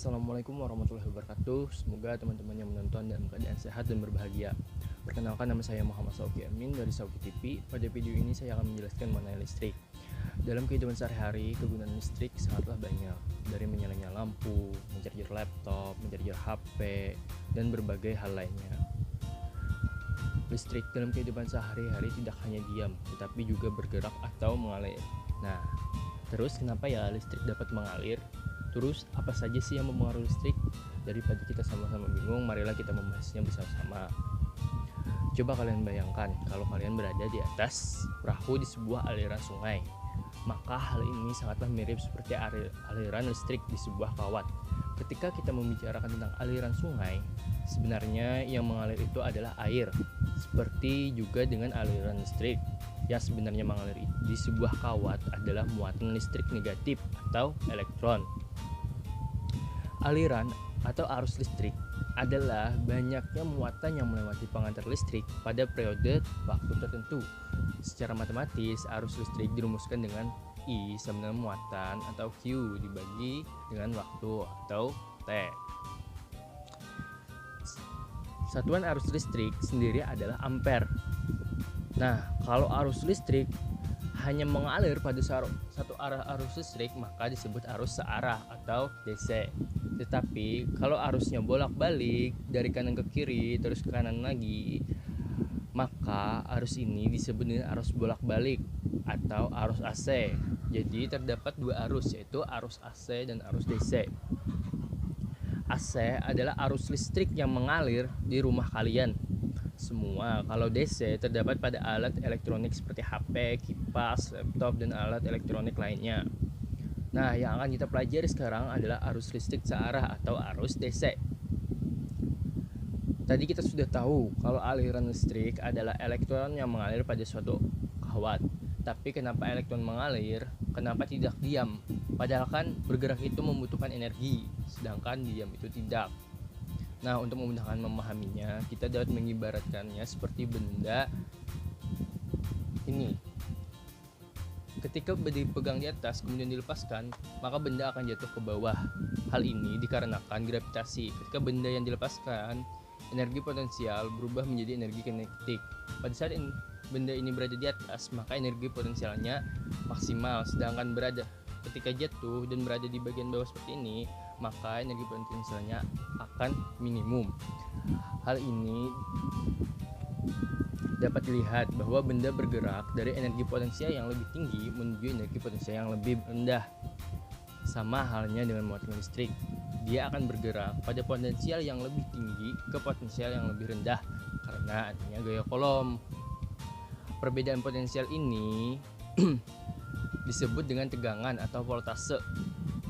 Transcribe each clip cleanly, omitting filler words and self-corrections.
Assalamualaikum warahmatullahi wabarakatuh. Semoga teman-teman yang menonton dalam keadaan sehat dan berbahagia. Perkenalkan, nama saya Muhammad Sauki Amin dari Sauki TV. Pada video ini saya akan menjelaskan mengenai listrik. Dalam kehidupan sehari-hari, kegunaan listrik sangatlah banyak. Dari menyalanya lampu, mencarger laptop, mencarger HP, dan berbagai hal lainnya. Listrik dalam kehidupan sehari-hari tidak hanya diam, tetapi juga bergerak atau mengalir. Nah, terus kenapa ya listrik dapat mengalir? Terus apa saja sih yang mempengaruhi listrik? Daripada kita sama-sama bingung, marilah kita membahasnya bersama-sama. Coba kalian bayangkan kalau kalian berada di atas perahu di sebuah aliran sungai. Maka hal ini sangatlah mirip seperti aliran listrik di sebuah kawat. Ketika kita membicarakan tentang aliran sungai, sebenarnya yang mengalir itu adalah air. Seperti juga dengan aliran listrik, yang sebenarnya mengalir di sebuah kawat adalah muatan listrik negatif atau elektron. Aliran atau arus listrik adalah banyaknya muatan yang melewati pengantar listrik pada periode waktu tertentu. Secara matematis, arus listrik dirumuskan dengan I sama dengan muatan atau Q dibagi dengan waktu atau T. Satuan arus listrik sendiri adalah ampere. Nah, kalau arus listrik hanya mengalir pada satu arah arus listrik, maka disebut arus searah atau DC. Tetapi kalau arusnya bolak-balik dari kanan ke kiri terus ke kanan lagi, maka arus ini disebut dengan arus bolak-balik atau arus AC. Jadi terdapat dua arus, yaitu arus AC dan arus DC. AC adalah arus listrik yang mengalir di rumah kalian semua. Kalau DC terdapat pada alat elektronik seperti HP, kipas, laptop, dan alat elektronik lainnya. Nah, yang akan kita pelajari sekarang adalah arus listrik searah atau arus DC. Tadi kita sudah tahu kalau aliran listrik adalah elektron yang mengalir pada suatu kawat. Tapi kenapa elektron mengalir? Kenapa tidak diam? Padahal kan bergerak itu membutuhkan energi, sedangkan diam itu tidak. Nah, untuk memudahkan memahaminya, kita dapat mengibaratkannya seperti benda ini. Ketika dipegang di atas kemudian dilepaskan, maka benda akan jatuh ke bawah. Hal ini dikarenakan gravitasi. Ketika benda yang dilepaskan, energi potensial berubah menjadi energi kinetik. Pada saat benda ini berada di atas, maka energi potensialnya maksimal. Sedangkan ketika jatuh dan berada di bagian bawah seperti ini, maka energi potensialnya akan minimum. Hal ini dapat dilihat bahwa benda bergerak dari energi potensial yang lebih tinggi menuju energi potensial yang lebih rendah. Sama halnya dengan muatan listrik, dia akan bergerak pada potensial yang lebih tinggi ke potensial yang lebih rendah karena adanya gaya Coulomb. Perbedaan potensial ini disebut dengan tegangan atau voltase.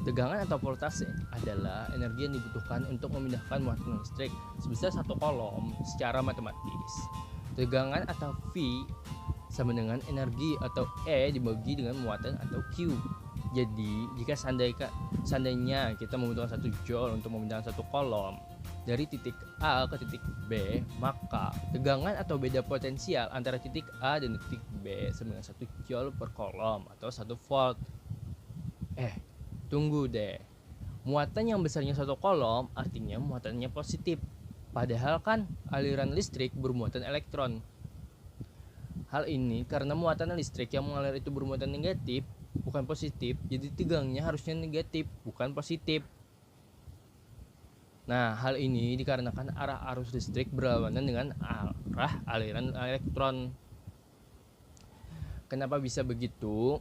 Tegangan atau voltase adalah energi yang dibutuhkan untuk memindahkan muatan listrik sebesar 1 Coulomb secara matematis. Tegangan atau V sama dengan energi atau E dibagi dengan muatan atau Q. Jadi jika seandainya kita membutuhkan 1 Joule untuk memindahkan 1 Coulomb dari titik A ke titik B, maka tegangan atau beda potensial antara titik A dan titik B sama dengan 1 Joule per Coulomb atau 1 volt. Tunggu deh. Muatan yang besarnya 1 Coulomb artinya muatannya positif. Padahal kan aliran listrik bermuatan elektron. Hal ini karena muatan listrik yang mengalir itu bermuatan negatif, bukan positif, jadi tegangnya harusnya negatif, bukan positif. Nah, hal ini dikarenakan arah arus listrik berlawanan dengan arah aliran elektron. Kenapa bisa begitu?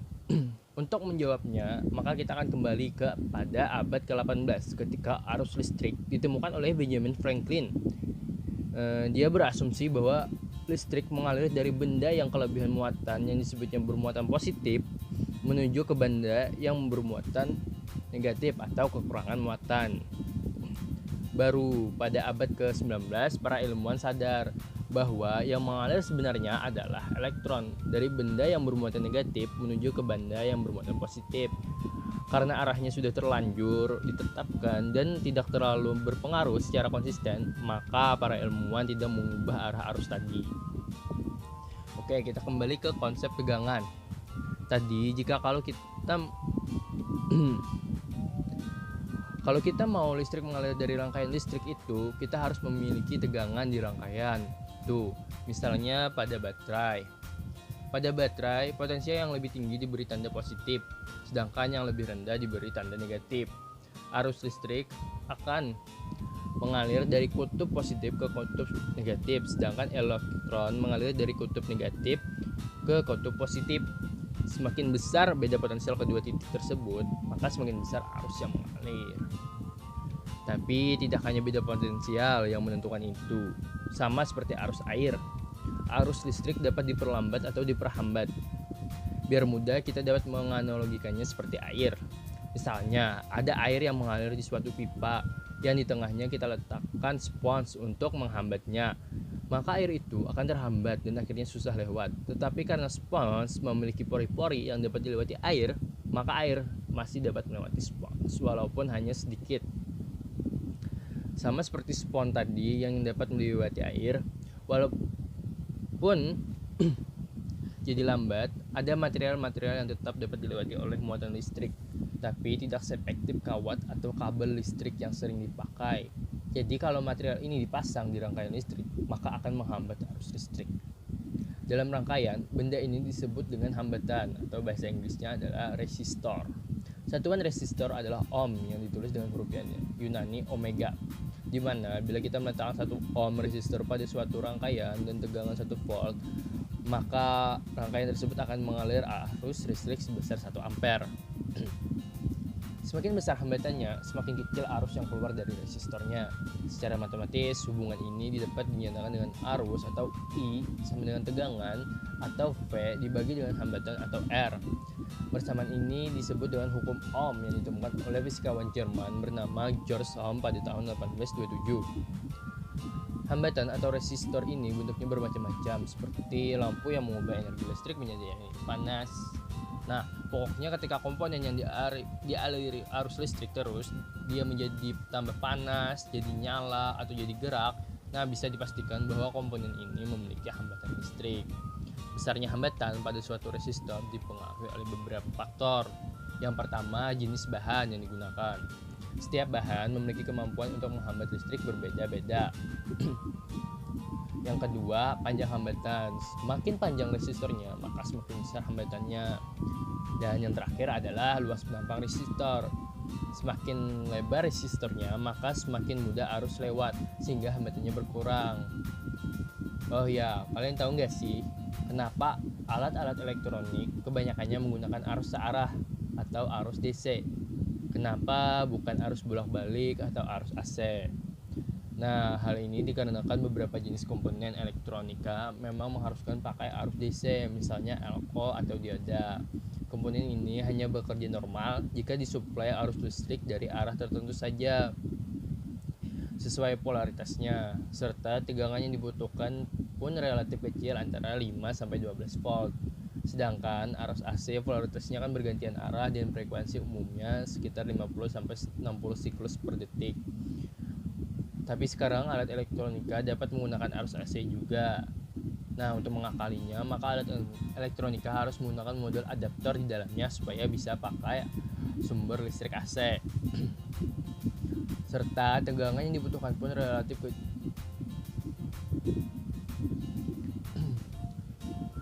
Untuk menjawabnya, maka kita akan kembali pada abad ke-18 ketika arus listrik ditemukan oleh Benjamin Franklin. Dia berasumsi bahwa listrik mengalir dari benda yang kelebihan muatan yang disebutnya bermuatan positif menuju ke benda yang bermuatan negatif atau kekurangan muatan. Baru pada abad ke-19 para ilmuwan sadar bahwa yang mengalir sebenarnya adalah elektron dari benda yang bermuatan negatif menuju ke benda yang bermuatan positif. Karena arahnya sudah terlanjur ditetapkan dan tidak terlalu berpengaruh secara konsisten, maka para ilmuwan tidak mengubah arah arus tadi. Oke, kita kembali ke konsep tegangan. Tadi jika kalau kita Kalau kita mau listrik mengalir dari rangkaian listrik itu, kita harus memiliki tegangan di rangkaian. Tuh, misalnya pada baterai. Pada baterai, potensial yang lebih tinggi diberi tanda positif, sedangkan yang lebih rendah diberi tanda negatif. Arus listrik akan mengalir dari kutub positif ke kutub negatif, sedangkan elektron mengalir dari kutub negatif ke kutub positif. Semakin besar beda potensial kedua titik tersebut, maka semakin besar arus yang mengalir. Tapi tidak hanya beda potensial yang menentukan itu. Sama seperti arus air, arus listrik dapat diperlambat atau diperhambat. Biar mudah, kita dapat menganalogikannya seperti air. Misalnya, ada air yang mengalir di suatu pipa yang di tengahnya kita letakkan spons untuk menghambatnya. Maka air itu akan terhambat dan akhirnya susah lewat. Tetapi karena spons memiliki pori-pori yang dapat dilewati air, maka air masih dapat melewati spons walaupun hanya sedikit. Sama seperti spons tadi yang dapat melewati air, walaupun jadi lambat, ada material-material yang tetap dapat dilewati oleh muatan listrik, tapi tidak seefektif kawat atau kabel listrik yang sering dipakai. Jadi kalau material ini dipasang di rangkaian listrik, maka akan menghambat arus listrik. Dalam rangkaian, benda ini disebut dengan hambatan, atau bahasa Inggrisnya adalah resistor. Satuan resistor adalah ohm yang ditulis dengan huruf Yunani omega, di mana bila kita meletakkan 1 ohm resistor pada suatu rangkaian dan tegangan 1 volt, maka rangkaian tersebut akan mengalir arus listrik sebesar 1 ampere. Semakin besar hambatannya, semakin kecil arus yang keluar dari resistornya. Secara matematis, hubungan ini dapat dinyatakan dengan arus atau I sama dengan tegangan atau V dibagi dengan hambatan atau R. Persamaan ini disebut dengan hukum Ohm yang ditemukan oleh fisikawan Jerman bernama Georg Ohm pada tahun 1827. Hambatan atau resistor ini bentuknya bermacam-macam, seperti lampu yang mengubah energi listrik menjadi energi panas. Nah, pokoknya ketika komponen yang dialiri arus listrik terus, dia menjadi tambah panas, jadi nyala, atau jadi gerak. Nah, bisa dipastikan bahwa komponen ini memiliki hambatan listrik. Besarnya hambatan pada suatu resistor dipengaruhi oleh beberapa faktor. Yang pertama, jenis bahan yang digunakan. Setiap bahan memiliki kemampuan untuk menghambat listrik berbeda-beda. Yang kedua, panjang hambatan. Semakin panjang resistornya, maka semakin besar hambatannya. Dan yang terakhir adalah luas penampang resistor. Semakin lebar resistornya, maka semakin mudah arus lewat, sehingga hambatannya berkurang. Oh ya, kalian tahu nggak sih, kenapa alat-alat elektronik kebanyakannya menggunakan arus searah atau arus DC? Kenapa bukan arus bolak-balik atau arus AC? Nah, hal ini dikarenakan beberapa jenis komponen elektronika memang mengharuskan pakai arus DC, misalnya elko atau dioda. Komponen ini hanya bekerja normal jika disuplai arus listrik dari arah tertentu saja, sesuai polaritasnya, serta tegangan yang dibutuhkan pun relatif kecil antara 5-12 volt. Sedangkan arus AC polaritasnya kan bergantian arah dan frekuensi umumnya sekitar 50-60 siklus per detik. Tapi sekarang alat elektronika dapat menggunakan arus AC juga. Nah, untuk mengakalinya, maka alat elektronika harus menggunakan modul adaptor di dalamnya supaya bisa pakai sumber listrik AC. Serta tegangan yang dibutuhkan pun relatif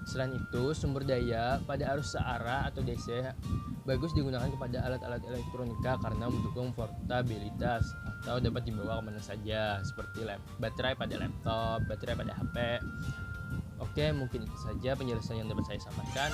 Selain itu, sumber daya pada arus searah atau DC bagus digunakan kepada alat-alat elektronika karena mendukung portabilitas atau dapat dibawa kemana saja, seperti baterai pada laptop, baterai pada HP. Oke, mungkin itu saja penjelasan yang dapat saya sampaikan.